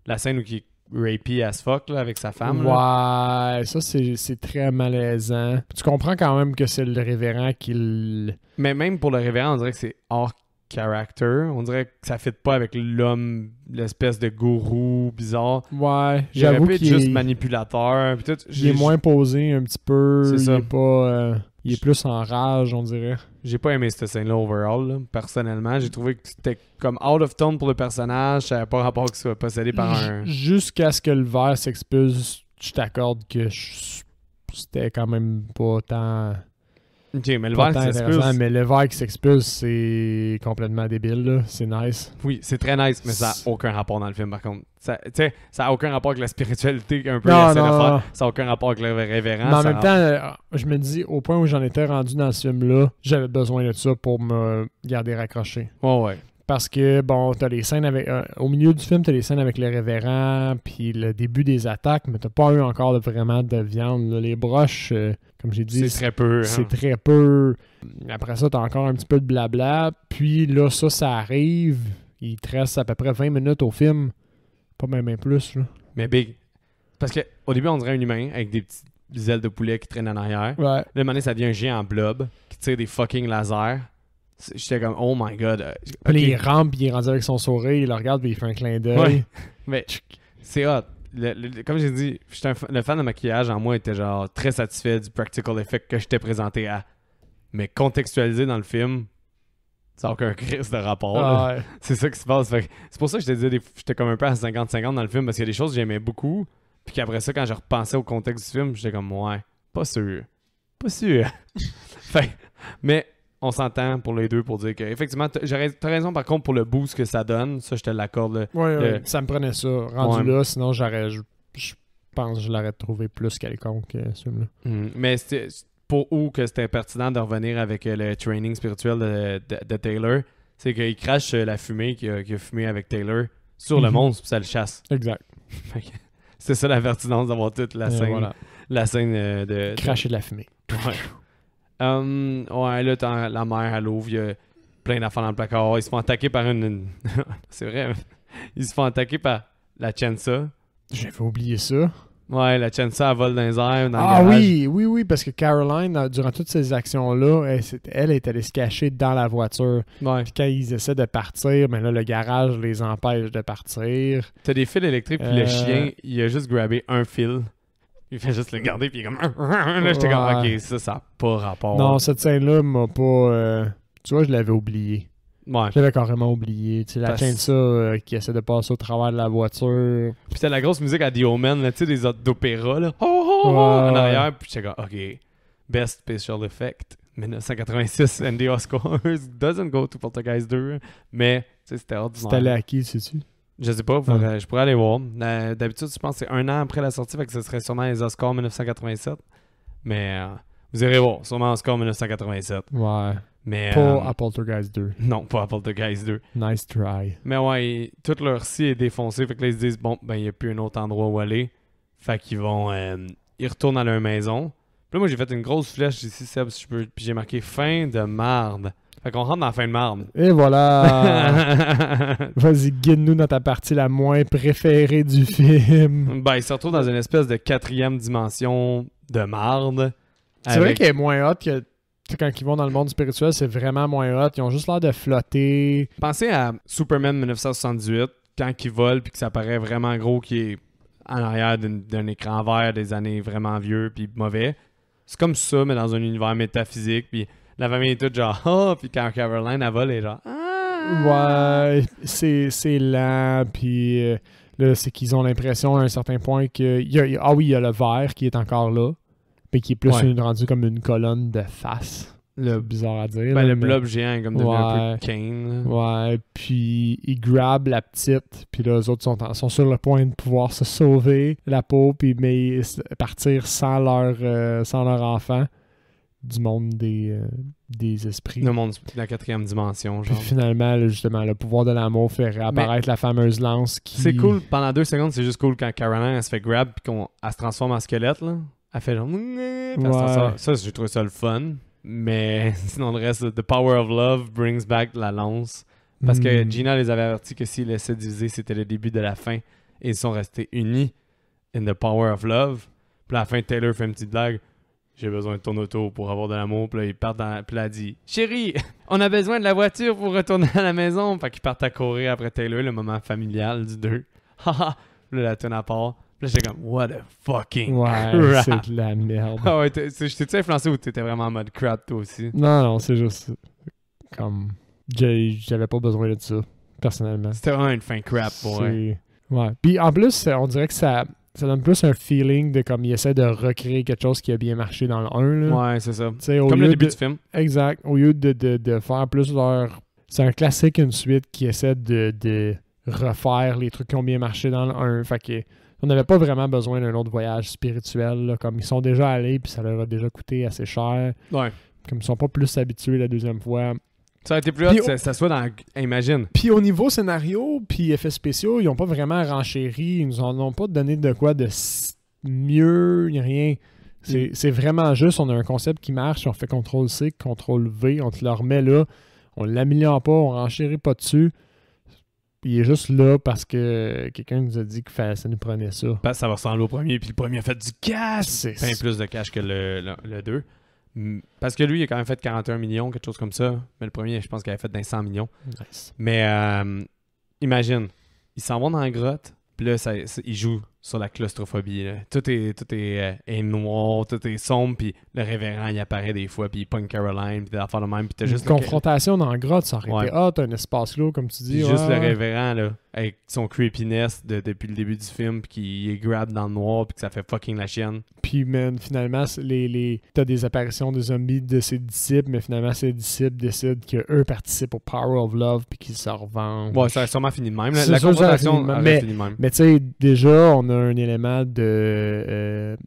La scène où il est rapey as fuck là, avec sa femme. Ouais, là. Ça c'est très malaisant. Tu comprends quand même que c'est le révérend qui Mais même pour le révérend, on dirait que c'est hors character. On dirait que ça fit pas avec l'homme, l'espèce de gourou bizarre. Ouais, j'avoue qu'il est juste manipulateur. Tout, il est moins posé un petit peu. C'est ça. Il est pas... il est plus en rage, on dirait. J'ai pas aimé cette scène-là overall, là, personnellement. J'ai trouvé que c'était comme out of tone pour le personnage. Ça n'avait pas rapport qu'il soit possédé par un... Jusqu'à ce que le verre s'expulse, je t'accorde que c'était quand même pas tant... Ok, mais le verre qui s'expulse... Mais le verre qui s'expulse, c'est complètement débile, là. C'est nice. Oui, c'est très nice, mais ça n'a aucun rapport dans le film, par contre. Ça n'a aucun rapport avec la spiritualité un peu. Non. Ça n'a aucun rapport avec le révérend. Mais en même temps, je me dis, au point où j'en étais rendu dans ce film-là, j'avais besoin de ça pour me garder raccroché. Ouais. Parce que, bon, t'as les scènes avec... au milieu du film, t'as les scènes avec le révérend, puis le début des attaques, mais t'as pas eu encore vraiment de viande. Là. Les broches, comme j'ai dit... C'est très peu. C'est très peu. Après ça, t'as encore un petit peu de blabla. Puis là, ça arrive. Il te reste à peu près 20 minutes au film. Pas même plus, là. Mais big. Parce qu'au début, on dirait un humain avec des petits ailes de poulet qui traînent en arrière. Ouais. Là, à un moment donné, ça devient un géant blob qui tire des fucking lasers. J'étais comme, oh my god. Puis là, ok. il rampe, puis il est rendu avec son sourire, il le regarde, puis il fait un clin d'œil. Ouais. Mais c'est hot. Comme j'ai dit, le fan de maquillage en moi était genre très satisfait du practical effect que j'étais présenté à. Mais contextualisé dans le film, ça n'a aucun crise de rapport. Là. Ouais. C'est ça qui se passe. Fait que c'est pour ça que je te disais, j'étais comme un peu à 50-50 dans le film parce qu'il y a des choses que j'aimais beaucoup. Puis qu'après ça, quand je repensais au contexte du film, j'étais comme, ouais, pas sûr. Pas sûr. Fait, mais on s'entend pour les deux pour dire que, effectivement, t'as raison par contre pour le boost que ça donne. Ça, je te l'accorde. Là. Ouais, ça me prenait ça. Rendu là, sinon je pense que je l'aurais trouvé plus quelconque, ce film-là. Mais c'était pour où que c'était pertinent de revenir avec le training spirituel de Taylor, c'est qu'il crache la fumée qu'il a fumé avec Taylor sur le monstre puis ça le chasse. Exact. C'est ça la pertinence d'avoir toute la scène, voilà. la scène de... Cracher de la fumée. Ouais. Ouais, là, la mère, elle ouvre, il y a plein d'affaires dans le placard. Ils se font attaquer par une... C'est vrai. Ils se font attaquer par la Chansa. J'avais oublié ça. Ouais, la Chansa, elle vole dans les airs, dans Ah le garage. oui, parce que Caroline, durant toutes ces actions-là, elle est allée se cacher dans la voiture. Ouais. Puis quand ils essaient de partir, mais là, le garage les empêche de partir. T'as des fils électriques, puis le chien, il a juste grabé un fil. Il fait juste le garder, puis il est comme... Là, j'étais comme, ok, ça n'a pas rapport. Non, cette scène-là m'a pas... Tu vois, je l'avais oublié. Ouais. Je l'avais carrément oublié. Tu sais, la chaîne ça qui essaie de passer au travers de la voiture. Puis t'as la grosse musique à The Omen, là, tu sais, des autres d'opéra, là. En arrière, puis j'étais comme, ok, Best Special Effect, 1986, and the Oscars doesn't go to Poltergeist 2, mais, tu sais, c'était ordinaire. C'est allé à qui, sais-tu? Je sais pas, je pourrais aller voir. D'habitude, je pense que c'est un an après la sortie, fait que ce serait sûrement les Oscars 1987, mais vous irez voir, sûrement Oscars 1987. Ouais. Mais, pas à Poltergeist 2. Non, pas à Poltergeist 2. Nice try. Mais ouais, tout leur scie est défoncé. Fait que là, ils se disent, bon, ben, il n'y a plus un autre endroit où aller. Fait qu'ils vont... ils retournent à leur maison. Puis là, moi, j'ai fait une grosse flèche ici, Seb, si je peux. Puis j'ai marqué fin de marde. Fait qu'on rentre dans la fin de marde. Et voilà! Vas-y, guide-nous dans ta partie la moins préférée du film. Ben, ils se retrouvent dans une espèce de 4e dimension de marde. C'est vrai qu'elle est moins hot que... Quand ils vont dans le monde spirituel, c'est vraiment moins hot. Ils ont juste l'air de flotter. Pensez à Superman 1978, quand il vole puis que ça paraît vraiment gros, qui est en arrière d'un écran vert des années vraiment vieux puis mauvais. C'est comme ça, mais dans un univers métaphysique. Puis la famille est toute genre « Ah! » Puis quand Caroline, elle vole, elle est genre « Ah! » Ouais, c'est lent. Puis là, c'est qu'ils ont l'impression à un certain point que... il y a le vert qui est encore là. Puis qui est plus rendu comme une colonne de face. C'est bizarre à dire. Ben, le blob géant est comme devenu un peu Kane. Ouais, puis ils grabent la petite, puis là, les autres sont sur le point de pouvoir se sauver la peau, puis mais partir sans leur enfant du monde des esprits. Le monde de la 4e dimension, genre. Puis finalement, là, justement, le pouvoir de l'amour fait réapparaître la fameuse lance qui... C'est cool, pendant 2 secondes, c'est juste cool quand Caroline, elle se fait grab, puis qu'elle se transforme en squelette, là. Elle fait genre... Ça, j'ai trouvé ça le fun. Mais sinon, le reste, The Power of Love brings back la lance. Parce que Gina les avait avertis que s'ils laissaient diviser, c'était le début de la fin. Et ils sont restés unis in The Power of Love. Puis à la fin, Taylor fait une petite blague. J'ai besoin de ton auto pour avoir de l'amour. Puis là, ils partent Puis là, elle dit Chérie, on a besoin de la voiture pour retourner à la maison. Fait qu'ils partent à courir après Taylor, le moment familial du 2. Haha. Puis là, la tonne à part. Puis là, j'étais comme, what a fucking crap. C'est de la merde. Ah ouais, t'es-tu influencé ou t'étais vraiment en mode crap, toi aussi? Non, c'est juste comme... J'avais pas besoin de ça, personnellement. C'était vraiment une fin crap pour eux. Ouais. Puis en plus, on dirait que ça donne plus un feeling de comme il essaie de recréer quelque chose qui a bien marché dans le 1. Là. Ouais, c'est ça. Comme le début du film. Exact. Au lieu de faire plus leur... C'est un classique, une suite qui essaie de refaire les trucs qui ont bien marché dans le 1. Fait que... On n'avait pas vraiment besoin d'un autre voyage spirituel, là, comme ils sont déjà allés, puis ça leur a déjà coûté assez cher. Ouais. Comme ils sont pas plus habitués la deuxième fois. Ça a été plus hot que ça soit dans... Imagine. Puis au niveau scénario, puis effets spéciaux, ils ont pas vraiment renchéri. Ils nous en ont pas donné de quoi de mieux, ni rien. C'est vraiment juste, on a un concept qui marche, on fait CTRL-C, CTRL-V, on te le remet là, on l'améliore pas, on renchérit pas dessus. il est juste là parce que quelqu'un nous a dit que ça nous prenait ça. Parce que ça va ressembler au premier, puis le premier a fait du cash! C'est Bien plus de cash que le 2. Parce que lui, il a quand même fait 41 millions, quelque chose comme ça. Mais le premier, je pense qu'il avait fait dans 100 millions. Nice. Mais imagine, ils s'en vont dans la grotte, puis là, ils jouent sur la claustrophobie. Là. Tout est noir, tout est sombre, puis le révérend, il apparaît des fois, puis il pogne Caroline, puis des affaires de même, puis t'as Une juste... confrontation dans la grotte, ça aurait été t'as un espace là, comme tu dis. Puis juste le révérend, là, avec son creepiness depuis le début du film, puis qui est grab dans le noir, puis que ça fait fucking la chienne. Puis, man, finalement, t'as des apparitions de zombies de ses disciples, mais finalement, ses disciples décident qu'eux participent au Power of Love, puis qu'ils se revengent. Ouais, ça a sûrement fini de même. Là. C'est La sûr, confrontation ça a aurait fini de même. Mais tu sais, déjà, on a un élément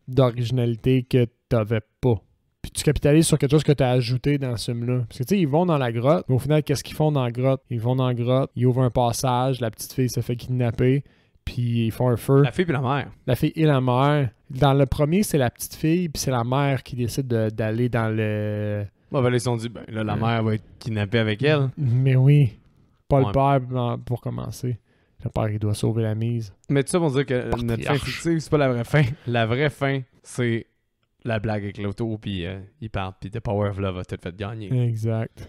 d'originalité que t'avais pas. Puis tu capitalises sur quelque chose que tu as ajouté dans ce film-là. Parce que tu sais, ils vont dans la grotte, mais au final, qu'est-ce qu'ils font dans la grotte? Ils vont dans la grotte, ils ouvrent un passage, la petite fille se fait kidnapper, puis ils font un feu. La fille puis la mère. La fille et la mère. Dans le premier, c'est la petite fille, puis c'est la mère qui décide d'aller dans le... Bon, ben, ils se sont dit, ben là, la mère va être kidnappée avec elle. Mais oui, pas Ouais. le père pour commencer. Le père, il doit sauver la mise. Mais tout ça pour dire que notre fin fictive, c'est pas la vraie fin. La vraie fin, c'est la blague avec l'auto, puis il part, puis The Power of Love a tout fait gagner. Exact.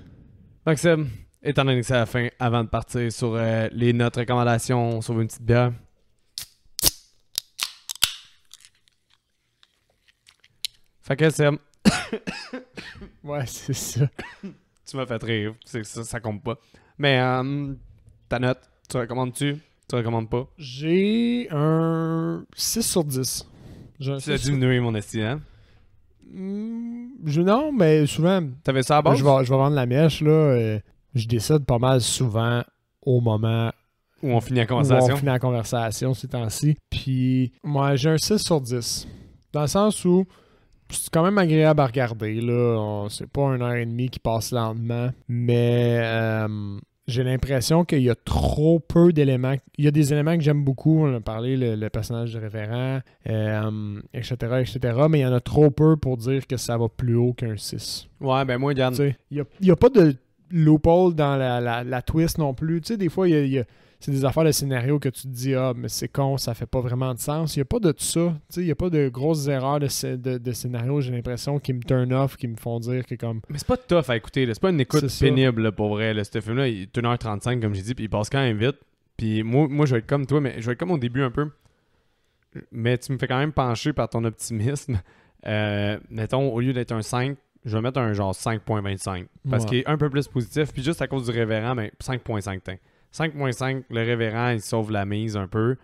Donc, Seb, étant donné que c'est la fin, avant de partir sur les notes recommandations, on sauve une petite bière. Fait que, Seb, Ouais, c'est ça. tu m'as fait rire. C'est ça compte pas. Mais ta note, tu recommandes-tu? Tu recommandes pas? J'ai un 6 sur 10. J'ai un Tu as 6 sur- diminué mon estime, hein? Non, mais souvent, T'avais ça à base? je vais vendre la mèche, là. Je décide pas mal souvent au moment Ou on finit la où conversation? on finit la conversation ces temps-ci. Puis, moi, j'ai un 6 sur 10. Dans le sens où c'est quand même agréable à regarder, là. C'est pas 1h30 qui passe lentement. Mais j'ai l'impression qu'il y a trop peu d'éléments. Il y a des éléments que j'aime beaucoup. On a parlé, le personnage du révérend, etc., etc. Mais il y en a trop peu pour dire que ça va plus haut qu'un 6. Ouais, ben moi, regarde. Tu sais, il n'y a pas de loophole dans la twist non plus. Tu sais, des fois, c'est des affaires de scénario que tu te dis « Ah, mais c'est con, ça fait pas vraiment de sens. » Il n'y a pas de tout ça. Tu sais, il n'y a pas de grosses erreurs de scénario, j'ai l'impression, qui me turn off, qui me font dire que comme... Mais c'est pas tough à écouter, là. C'est pas une écoute C'est ça. pénible, là, pour vrai. Là. Ce film-là, il est 1h35, comme j'ai dit, puis il passe quand même vite. Puis moi, je vais être comme toi, mais je vais être comme au début un peu. Mais tu me fais quand même pencher par ton optimisme. Mettons, au lieu d'être un 5, je vais mettre un genre 5.25. Parce Ouais. qu'il est un peu plus positif. Puis juste à cause du révérend, mais 5.5. 5.5, le révérend, il sauve la mise un peu.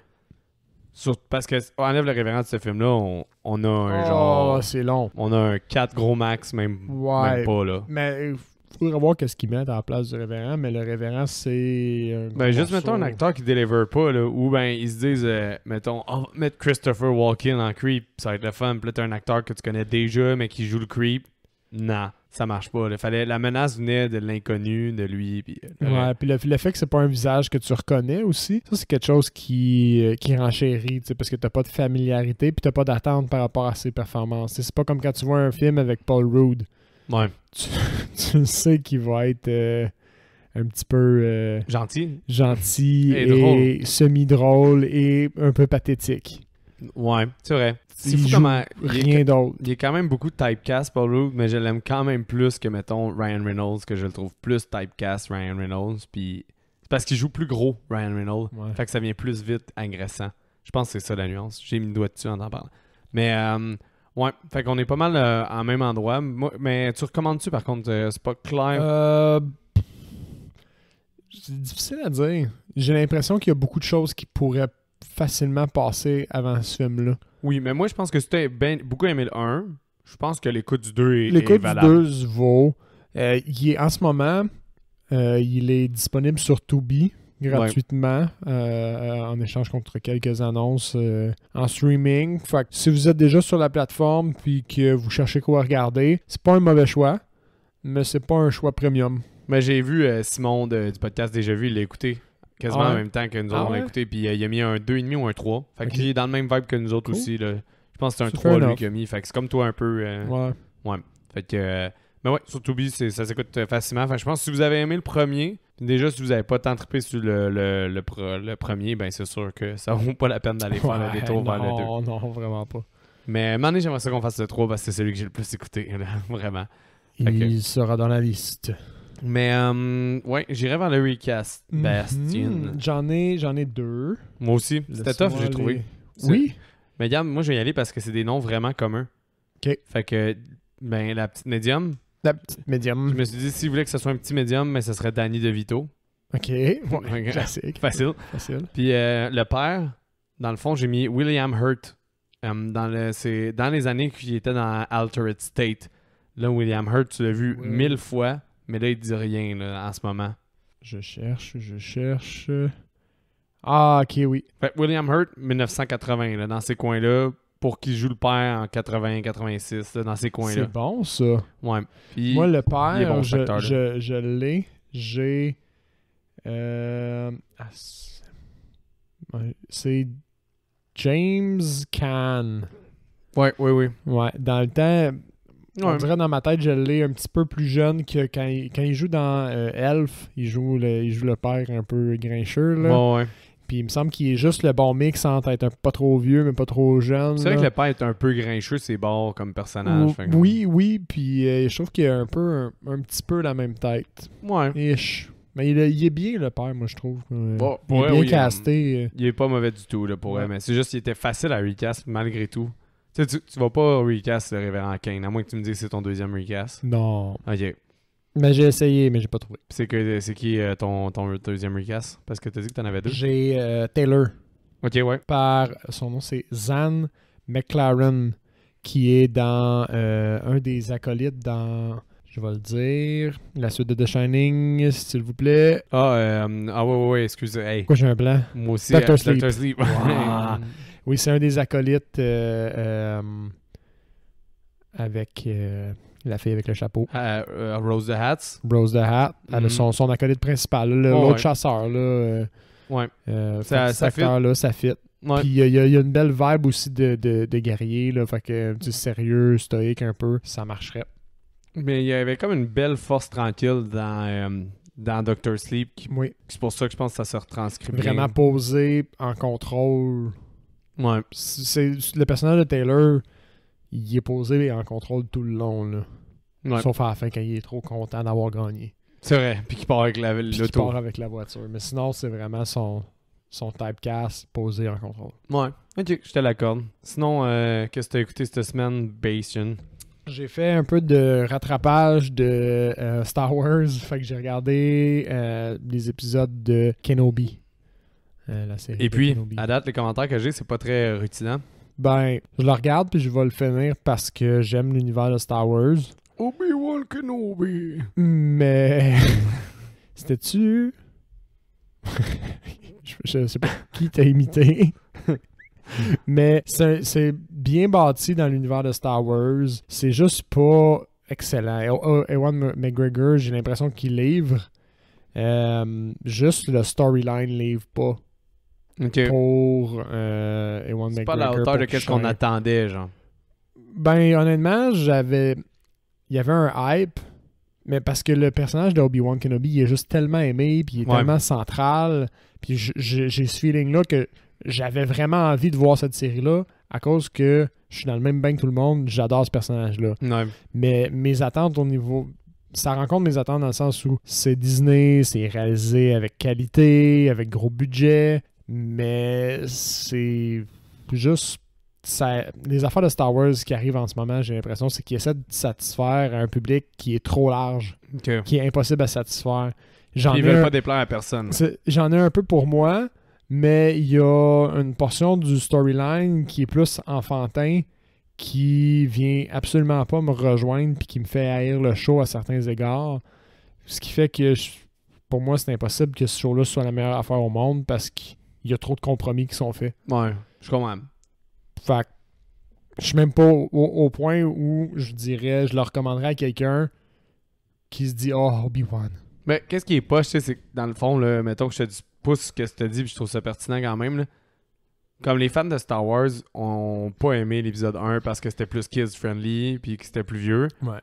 Parce que enlève le révérend de ce film-là, on a un genre... c'est long. On a un 4 gros max, même Ouais. pas, là. Mais il faudrait voir qu'est-ce qu'ils mettent à la place du révérend. Mais le révérend, c'est... un Ben, juste morceau. mettons un acteur qui délivre pas, là, ou ben ils se disent, mettons, on va mettre Christopher Walken en creep, ça va être le fun. Puis là, t'as un acteur que tu connais déjà, mais qui joue le creep. Non, ça marche pas. Là. La menace venait de l'inconnu, de lui. Puis, Ouais, puis le fait que c'est pas un visage que tu reconnais aussi, ça, c'est quelque chose qui renchérit, tu sais, parce que t'as pas de familiarité puis t'as pas d'attente par rapport à ses performances. C'est pas comme quand tu vois un film avec Paul Rudd. Ouais. Tu sais qu'il va être un petit peu Gentil. gentil Et et drôle. semi-drôle et un peu pathétique. Ouais, c'est vrai. C'est Il fou joue comment. rien d'autre. Il y a quand même beaucoup de typecast, Paul Rudd, mais je l'aime quand même plus que, mettons, Ryan Reynolds, que je le trouve plus typecast, Ryan Reynolds. Puis c'est parce qu'il joue plus gros, Ryan Reynolds. Ouais. Fait que ça vient plus vite agressant. Je pense que c'est ça la nuance. J'ai mis le doigt dessus en parlant. Mais, ouais, fait qu'on est pas mal en même endroit. Mais tu recommandes-tu, par contre, c'est pas clair? C'est difficile à dire. J'ai l'impression qu'il y a beaucoup de choses qui pourraient facilement passer avant ce film-là. Oui, mais moi, je pense que si t'as beaucoup aimé le 1, je pense que l'écoute du 2 est L'écoute du valable. 2 se vaut. En ce moment, il est disponible sur Tubi gratuitement en échange contre quelques annonces en streaming. Fait que si vous êtes déjà sur la plateforme puis que vous cherchez quoi regarder, c'est pas un mauvais choix, mais c'est pas un choix premium. Mais j'ai vu Simon du podcast Déjà Vu, il l'a écouté quasiment en même temps que nous autres on l'a écouté, puis il a mis un 2,5 ou un 3. Fait qu'il est dans le même vibe que nous autres aussi. Là. Je pense que c'est un 3 lui qui a mis. Fait que c'est comme toi un peu. Ouais. Ouais. Fait que Mais ouais, sur Tubi, ça s'écoute facilement. Enfin, je pense que si vous avez aimé le premier, déjà si vous n'avez pas tant trippé sur le premier, ben c'est sûr que ça vaut pas la peine d'aller faire le détour vers le 2. Non, vraiment pas. Mais maintenant, j'aimerais ça qu'on fasse le 3 parce que c'est celui que j'ai le plus écouté, là, vraiment. Il sera dans la liste. Mais ouais, j'irai vers le recast Bastion. J'en ai 2. Moi aussi. C'était tough, j'ai trouvé. Oui? Mais regarde, moi je vais y aller parce que c'est des noms vraiment communs. OK. Fait que, ben, la petite médium, La petite médium. je me suis dit, si vous voulez que ce soit un petit médium, mais ce serait Danny DeVito. OK. Ouais, classique. Facile. Puis le père, dans le fond, j'ai mis William Hurt. C'est dans les années qu'il était dans Altered State. Là, William Hurt, tu l'as vu 1000 fois, mais là, il dit rien là, en ce moment. Je cherche. Ah, ok, oui. Fait, William Hurt, 1980, là, dans ces coins-là, pour qu'il joue le père en 80-86, dans ces coins-là. C'est bon, ça. Ouais. Puis, moi, le il est père, bon, cet acteur-là. je l'ai. J'ai... c'est James Caan. Ouais. Ouais, dans le temps... On dirait dans ma tête, je l'ai un petit peu plus jeune que quand il joue dans Elf, il joue le père un peu grincheux. Là. Ouais. Puis il me semble qu'il est juste le bon mix entre être pas trop vieux mais pas trop jeune. C'est vrai que le père est un peu grincheux, c'est bon comme personnage. Oui, puis je trouve qu'il a un petit peu la même tête. Ouais. Ish. Mais il est bien le père, moi je trouve. Il est bien casté. Il est pas mauvais du tout là, pour elle, mais c'est juste qu'il était facile à recast malgré tout. Tu vas pas recast le Révérend Kane, à moins que tu me dises que c'est ton deuxième recast. Non. Ok. Mais j'ai essayé, mais j'ai pas trouvé. C'est qui ton deuxième recast? Parce que t'as dit que t'en avais 2. J'ai Taylor. Ok, ouais. Son nom, c'est Zan McLaren, qui est dans un des acolytes dans... Je vais le dire. La suite de The Shining, s'il vous plaît. Ouais, excusez. Hey. Pourquoi j'ai un blanc? Moi aussi, Dr. Sleep. Dr. Sleep. Wow. Oui, c'est un des acolytes avec la fille avec le chapeau. Rose the Hats. Rose the Hat. Elle a son acolyte principal, l'autre chasseur. Là, ouais. Ça fit. Ouais. Puis il y a une belle vibe aussi de guerrier. Là, fait que sérieux, stoïque un peu, ça marcherait. Mais il y avait comme une belle force tranquille dans Dr. Sleep. Oui. C'est pour ça que je pense que ça se retranscrit vraiment bien. posé, en contrôle. Ouais. Le personnage de Taylor, il est posé et en contrôle tout le long. Là. Ouais. Sauf à la fin quand il est trop content d'avoir gagné. C'est vrai. Puis qu'il part avec l'auto. Puis qu'il part avec la voiture. Mais sinon, c'est vraiment son typecast posé en contrôle. Ouais. Ok, je te l'accorde. Sinon, qu'est-ce que tu as écouté cette semaine, Bastion? J'ai fait un peu de rattrapage de Star Wars. Fait que j'ai regardé les épisodes de Kenobi. La série. Et puis, Kenobi. à date, les commentaires que j'ai, c'est pas très rutilant. Ben, je le regarde puis je vais le finir parce que j'aime l'univers de Star Wars. Obi-Wan Kenobi. Mais... C'était-tu... je sais pas qui t'a imité. Mais c'est bien bâti dans l'univers de Star Wars. C'est juste pas excellent. Ewan McGregor, j'ai l'impression qu'il livre. Juste le storyline livre pas. Okay. Pour Ewan McGregor. C'est pas à la hauteur de ce qu'on attendait, genre. Ben, honnêtement, il y avait un hype, mais parce que le personnage d'Obi-Wan Kenobi, il est juste tellement aimé, puis il est tellement central, puis j'ai ce feeling-là que j'avais vraiment envie de voir cette série-là, à cause que je suis dans le même bain que tout le monde, j'adore ce personnage-là. Ouais. Mais mes attentes au niveau... Ça rencontre mes attentes dans le sens où c'est Disney, c'est réalisé avec qualité, avec gros budget, mais c'est juste... les affaires de Star Wars qui arrivent en ce moment, j'ai l'impression, c'est qu'ils essaient de satisfaire un public qui est trop large, qui est impossible à satisfaire. Ils veulent pas déplaire à personne. J'en ai un peu pour moi, mais il y a une portion du storyline qui est plus enfantin, qui vient absolument pas me rejoindre puis qui me fait haïr le show à certains égards. Ce qui fait que pour moi, c'est impossible que ce show-là soit la meilleure affaire au monde parce qu'il y a trop de compromis qui sont faits. Ouais, je comprends. Fait que je suis même pas au point où je dirais, je le recommanderais à quelqu'un qui se dit « Oh, Obi-Wan ». Mais qu'est-ce qui est poche, c'est que dans le fond, là, mettons que je te dis pouce ce que tu te dis puis je trouve ça pertinent quand même. Là. Comme les fans de Star Wars ont pas aimé l'épisode 1 parce que c'était plus kids-friendly puis que c'était plus vieux. Ouais.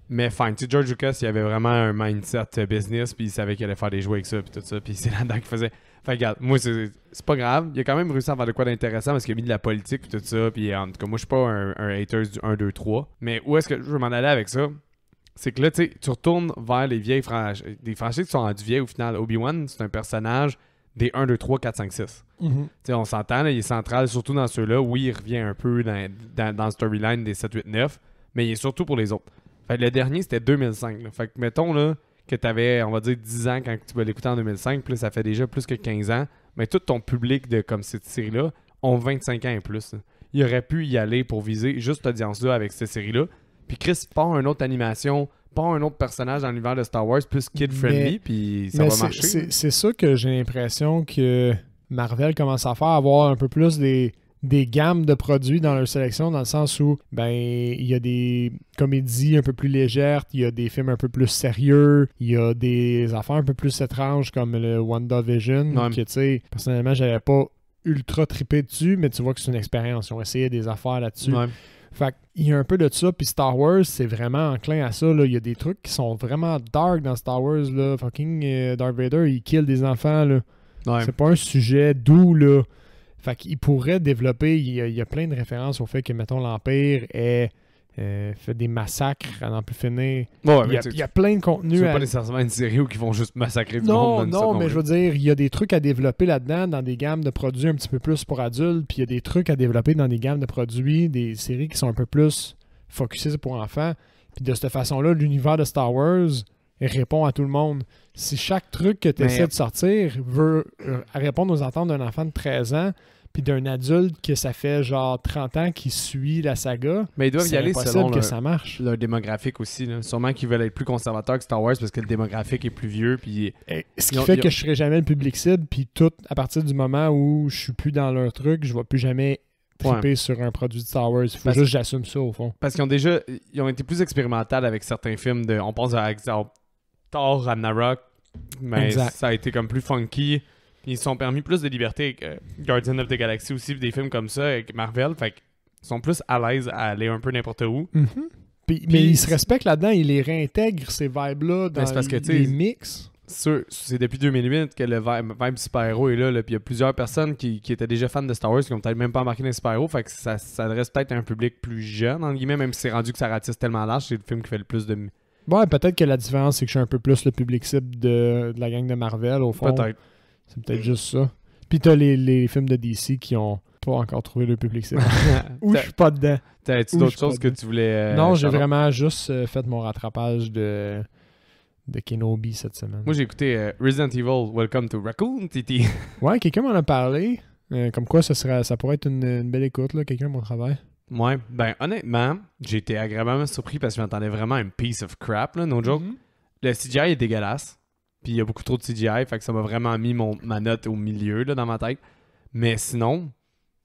Mais fine, tu sais, George Lucas, il avait vraiment un mindset business, puis il savait qu'il allait faire des jeux avec ça, puis tout ça, puis c'est là-dedans qu'il faisait. Fait que, regarde, moi, c'est pas grave. Il a quand même réussi à faire de quoi d'intéressant parce qu'il a mis de la politique, puis tout ça, puis en tout cas, moi, je suis pas un hater du 1, 2, 3. Mais où est-ce que je veux m'en aller avec ça? C'est que là, tu sais, tu retournes vers les vieilles franchises, des franchises qui sont rendues vieilles au final. Obi-Wan, c'est un personnage des 1, 2, 3, 4, 5, 6. Tu sais, on s'entend, là, il est central, surtout dans ceux-là. Oui, il revient un peu dans le storyline des 7, 8, 9, mais il est surtout pour les autres. Fait que le dernier, c'était 2005. Là. Fait que mettons là, que tu avais, on va dire, 10 ans quand tu vas l'écouter en 2005, puis là, ça fait déjà plus que 15 ans. Mais tout ton public de comme cette série-là ont 25 ans et plus. Là. Il aurait pu y aller pour viser juste cette audience-là avec cette série-là. Puis Chris part une autre animation, part un autre personnage dans l'univers de Star Wars, plus kid-friendly, puis ça va marcher. C'est ça que j'ai l'impression que Marvel commence à faire, avoir un peu plus des gammes de produits dans leur sélection, dans le sens où ben il y a des comédies un peu plus légères, il y a des films un peu plus sérieux, il y a des affaires un peu plus étranges comme le WandaVision, que tu sais, personnellement, j'avais pas ultra trippé dessus, mais tu vois que c'est une expérience. Ils ont essayé des affaires là-dessus. Ouais. Fait qu'il y a un peu de ça, puis Star Wars, c'est vraiment enclin à ça. Là. Il y a des trucs qui sont vraiment dark dans Star Wars. Là. Fucking Darth Vader, il kill des enfants. Là. Ouais. C'est pas un sujet doux, là. Fait qu'il pourrait développer, il y a plein de références au fait que, mettons, l'Empire fait des massacres à n'en plus finir. Ouais, Il y a plein de contenus. Tu veux pas nécessairement une série où ils vont juste massacrer du monde. Non, mais je veux dire, il y a des trucs à développer là-dedans dans des gammes de produits un petit peu plus pour adultes, puis il y a des trucs à développer dans des gammes de produits, des séries qui sont un peu plus focusées pour enfants. Puis de cette façon-là, l'univers de Star Wars répond à tout le monde. Si chaque truc que tu essaies de sortir veut répondre aux attentes d'un enfant de 13 ans, puis d'un adulte que ça fait genre 30 ans qui suit la saga, mais ils doivent y aller selon que ça marche. Leur démographique aussi. Là. Sûrement qu'ils veulent être plus conservateurs que Star Wars parce que le démographique est plus vieux. Puis ce qui fait que je serai jamais le public cible, puis tout à partir du moment où je suis plus dans leur truc, je vais plus jamais triper sur un produit de Star Wars. Il faut juste que j'assume ça au fond. Parce ils ont été plus expérimentaux avec certains films on pense à Thor, Ragnarok, mais ça a été comme plus funky. Ils se sont permis plus de liberté avec Guardians of the Galaxy aussi, des films comme ça avec Marvel. Fait qu'ils sont plus à l'aise à aller un peu n'importe où. Mais ils se respectent là-dedans, ils les réintègrent, ces vibes-là, dans les mix. C'est depuis 2008 que le vibe super-héros est là. Puis il y a plusieurs personnes qui étaient déjà fans de Star Wars qui n'ont peut-être même pas embarqué dans les super-héros. Fait que ça s'adresse peut-être à un public plus jeune, entre guillemets, même si c'est rendu que ça ratisse tellement large. C'est le film qui fait le plus de... Ouais, peut-être que la différence, c'est que je suis un peu plus le public cible de la gang de Marvel, au fond. Peut-être. C'est peut-être juste ça. Puis t'as les films de DC qui ont pas encore trouvé le public cible. Ou je suis pas dedans. T'as-tu d'autres choses que tu voulais... non, j'ai vraiment juste fait mon rattrapage de Kenobi cette semaine. Moi, j'ai écouté Resident Evil Welcome to Raccoon City. Ouais, quelqu'un m'en a parlé. Comme quoi, ça pourrait être une belle écoute, là, quelqu'un à mon travail. Ouais, ben honnêtement, j'ai été agréablement surpris parce que je m'attendais vraiment à une piece of crap, là, no joke. Le CGI est dégueulasse. Puis il y a beaucoup trop de CGI, fait que ça m'a vraiment mis ma note au milieu là, dans ma tête. Mais sinon,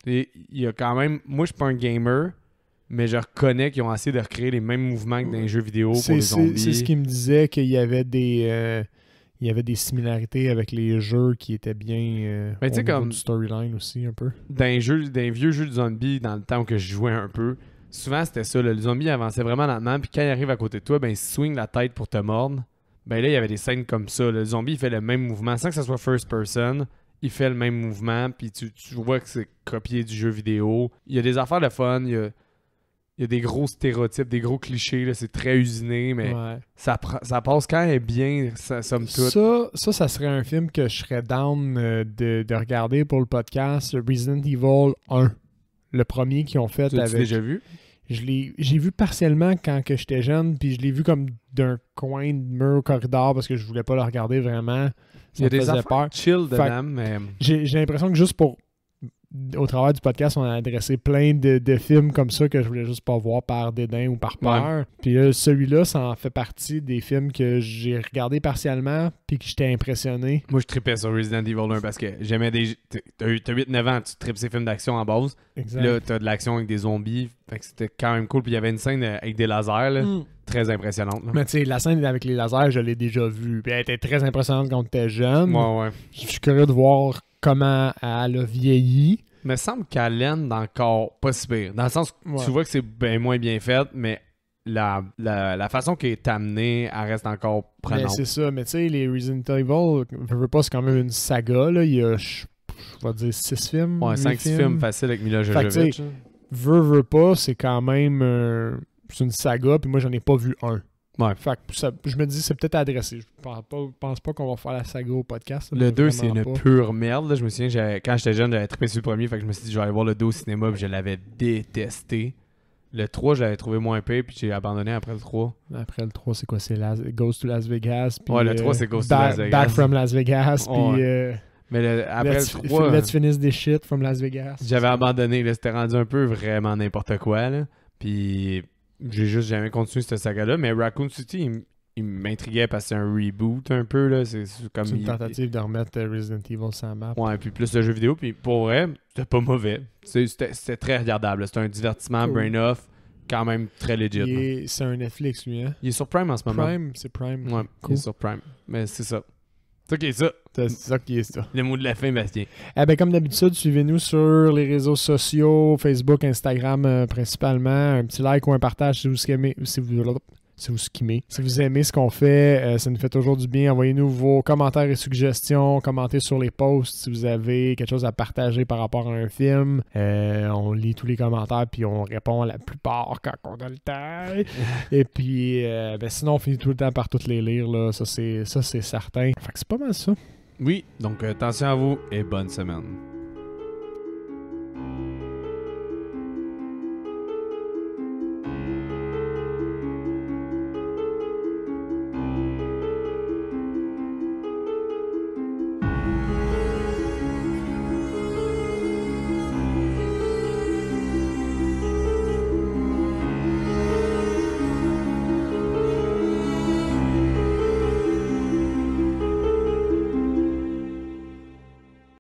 il y a quand même... Moi, je suis pas un gamer, mais je reconnais qu'ils ont essayé de recréer les mêmes mouvements que dans les jeux vidéo pour les zombies. C'est ce qui me disait qu'il y avait des similarités avec les jeux qui étaient bien au niveau du storyline aussi, un peu. Dans les vieux jeux de zombies, dans le temps que je jouais un peu, souvent c'était ça. Le zombie avançait vraiment lentement, puis quand il arrive à côté de toi, ben il swing la tête pour te mordre. Ben là, il y avait des scènes comme ça. Le zombie, il fait le même mouvement. Sans que ça soit first person, il fait le même mouvement. Puis tu vois que c'est copié du jeu vidéo. Il y a des affaires de fun. Il y a des gros stéréotypes, des gros clichés. Là, c'est très usiné, mais ça passe quand même bien, somme toute. Ça serait un film que je serais down de regarder pour le podcast. Resident Evil 1. Le premier qu'ils ont fait avec... Tu l'as déjà vu? J'ai vu partiellement quand j'étais jeune, puis je l'ai vu comme d'un coin de mur corridor parce que je voulais pas le regarder vraiment. Il y a des affaires chill dedans, mais... J'ai l'impression que juste au travers du podcast, on a adressé plein de films comme ça que je voulais juste pas voir par dédain ou par peur. Ouais. Puis là, celui-là, ça en fait partie des films que j'ai regardé partiellement puis que j'étais impressionné. Moi, je trippais sur Resident Evil 1 parce que j'aimais des... T'as 8-9 ans, tu trippes ces films d'action en base. Exact. Là, t'as de l'action avec des zombies. Fait que c'était quand même cool. Puis il y avait une scène avec des lasers, là. Très impressionnante. Là. Mais tu sais, la scène avec les lasers, je l'ai déjà vue. Puis elle était très impressionnante quand t'étais jeune. Ouais. Je suis curieux de voir comment elle a vieilli. Mais il semble qu'elle l'aide encore pas si pire. Dans le sens que tu vois que c'est moins bien fait, mais la façon qui est amenée, elle reste encore Mais prenante. c'est ça, mais tu sais, les Resident Evil, je veux pas, c'est quand même une saga, là. Il y a, je vais dire 6 films. Ouais, 5-6 films faciles avec Mila Fait que, Jovovich. tu sais, veux pas, c'est quand même c'est une saga, puis moi j'en ai pas vu un. Ouais. Fait que je me dis c'est peut-être adressé. Je pense pas qu'on va faire la saga au podcast. Le 2, c'est vraiment une pas. pure merde. Là. Je me souviens, quand j'étais jeune, j'avais trippé sur le premier, fait que je me suis dit, je vais aller voir le 2 au cinéma, puis je l'avais détesté. Le 3, je l'avais trouvé moins pire, puis j'ai abandonné après le 3. Après le 3, c'est quoi? C'est Ghost to Las Vegas. Puis, Ouais, le 3, c'est Ghost to Las Vegas. Back from Las Vegas. Ouais. Puis Mais après le 3, Let's finish this shit from Las Vegas. j'avais abandonné. Là. C'était rendu un peu vraiment n'importe quoi. Là. Puis j'ai juste jamais continué cette saga-là. Mais Raccoon City, il m'intriguait parce que c'est un reboot un peu. Là. C'est comme une tentative de remettre Resident Evil sur la map. Ouais, puis plus de jeux vidéo. Puis pour vrai, c'était pas mauvais. C'était très regardable. C'était un divertissement, Cool. brain off, quand même très legit. C'est un Netflix, lui, hein? Il est sur Prime en ce moment. C'est Prime. Ouais, Cool. il est sur Prime. Mais c'est ça. C'est ça qui est ça. C'est ça qui est ça. Le mot de la fin, Bastien. Eh ben, comme d'habitude, suivez-nous sur les réseaux sociaux, Facebook, Instagram principalement. Un petit like ou un partage si vous aimez. Si vous aimez ce qu'on fait, ça nous fait toujours du bien. Envoyez-nous vos commentaires et suggestions. Commentez sur les posts si vous avez quelque chose à partager par rapport à un film. On lit tous les commentaires puis on répond à la plupart quand on a le temps. Et puis, sinon, on finit tout le temps par toutes les lire. Là. Ça, c'est certain. Fait que c'est pas mal ça. Oui, donc attention à vous et bonne semaine.